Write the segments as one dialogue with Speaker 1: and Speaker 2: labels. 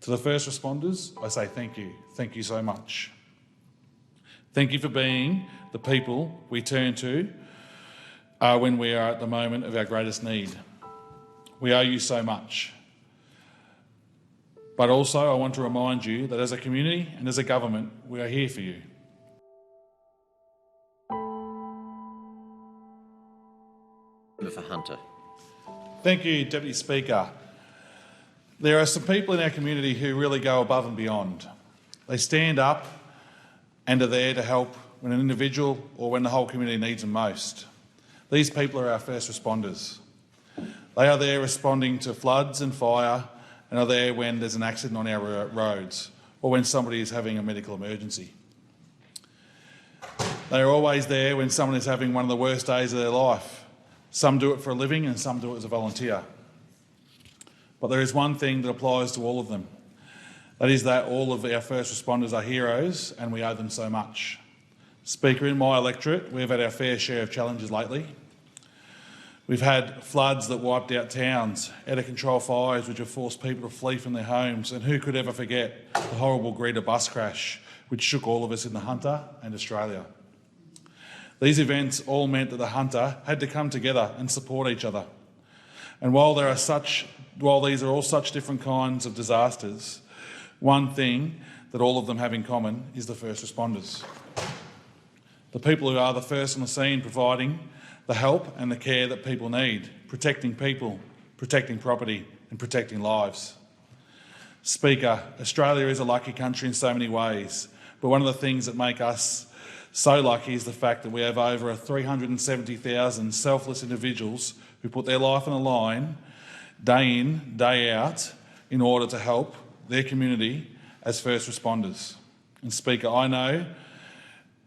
Speaker 1: To the first responders, I say thank you. Thank you so much. Thank you for being the people we turn to when we are at the moment of our greatest need. We owe you so much. But also I want to remind you that as a community and as a government, we are here for you.
Speaker 2: For Hunter.
Speaker 1: Thank you, Deputy Speaker. There are some people in our community who really go above and beyond. They stand up and are there to help when an individual or when the whole community needs them most. These people are our first responders. They are there responding to floods and fire and are there when there's an accident on our roads or when somebody is having a medical emergency. They are always there when someone is having one of the worst days of their life. Some do it for a living and some do it as a volunteer. But there is one thing that applies to all of them. That is that all of our first responders are heroes and we owe them so much. Speaker, in my electorate, we've had our fair share of challenges lately. We've had floods that wiped out towns, out-of-control fires which have forced people to flee from their homes, and who could ever forget the horrible Greta bus crash which shook all of us in the Hunter and Australia. These events all meant that the Hunter had to come together and support each other. And while these are all such different kinds of disasters, one thing that all of them have in common is the first responders. The people who are the first on the scene providing the help and the care that people need, protecting people, protecting property and protecting lives. Speaker, Australia is a lucky country in so many ways, but one of the things that make us so lucky is the fact that we have over 370,000 selfless individuals who put their life on the line day in, day out in order to help their community as first responders. And Speaker, I know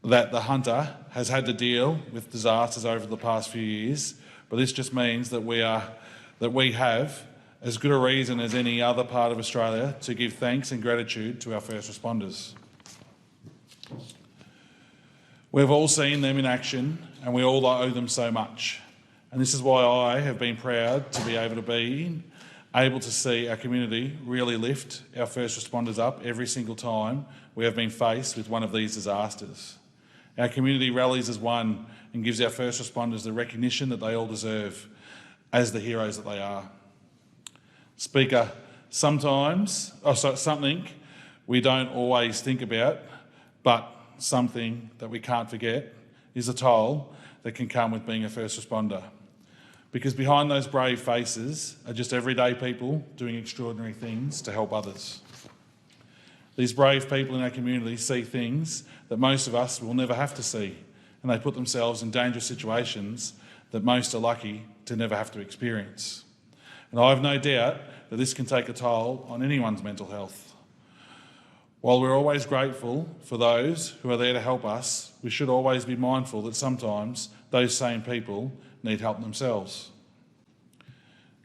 Speaker 1: that the Hunter has had to deal with disasters over the past few years, but this just means that we have as good a reason as any other part of Australia to give thanks and gratitude to our first responders. We've all seen them in action and we all owe them so much. And this is why I have been proud to be able to see our community really lift our first responders up every single time we have been faced with one of these disasters. Our community rallies as one and gives our first responders the recognition that they all deserve as the heroes that they are. Speaker, something we don't always think about, but something that we can't forget is the toll that can come with being a first responder. Because behind those brave faces are just everyday people doing extraordinary things to help others. These brave people in our community see things that most of us will never have to see, and they put themselves in dangerous situations that most are lucky to never have to experience. And I have no doubt that this can take a toll on anyone's mental health. While we're always grateful for those who are there to help us, we should always be mindful that sometimes those same people need help themselves.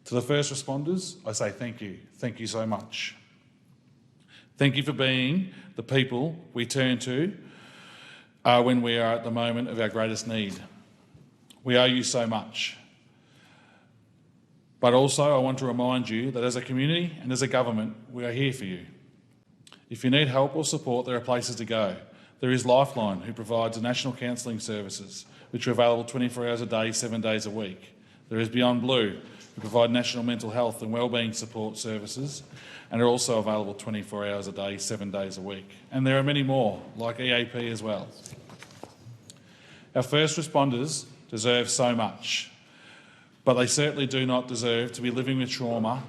Speaker 1: To the first responders, I say thank you. Thank you so much. Thank you for being the people we turn to when we are at the moment of our greatest need. We owe you so much. But also I want to remind you that as a community and as a government, we are here for you. If you need help or support, there are places to go. There is Lifeline, who provides national counselling services, which are available 24 hours a day, 7 days a week. There is Beyond Blue, who provide national mental health and wellbeing support services and are also available 24 hours a day, 7 days a week. And there are many more, like EAP as well. Our first responders deserve so much, but they certainly do not deserve to be living with trauma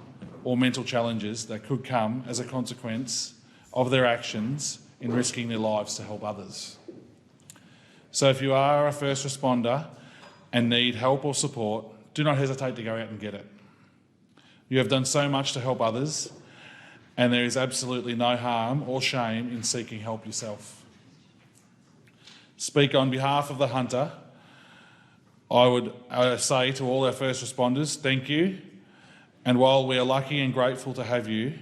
Speaker 1: or mental challenges that could come as a consequence of their actions in risking their lives to help others. So if you are a first responder and need help or support, do not hesitate to go out and get it. You have done so much to help others, and there is absolutely no harm or shame in seeking help yourself. Speak on behalf of the Hunter. I would say to all our first responders, thank you. And while we are lucky and grateful to have you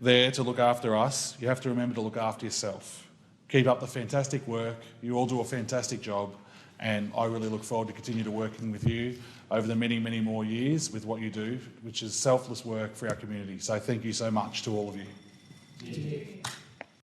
Speaker 1: there to look after us, you have to remember to look after yourself. Keep up the fantastic work. You all do a fantastic job, and I really look forward to continue to working with you over the many, many more years with what you do, which is selfless work for our community. So thank you so much to all of you.
Speaker 3: Nick.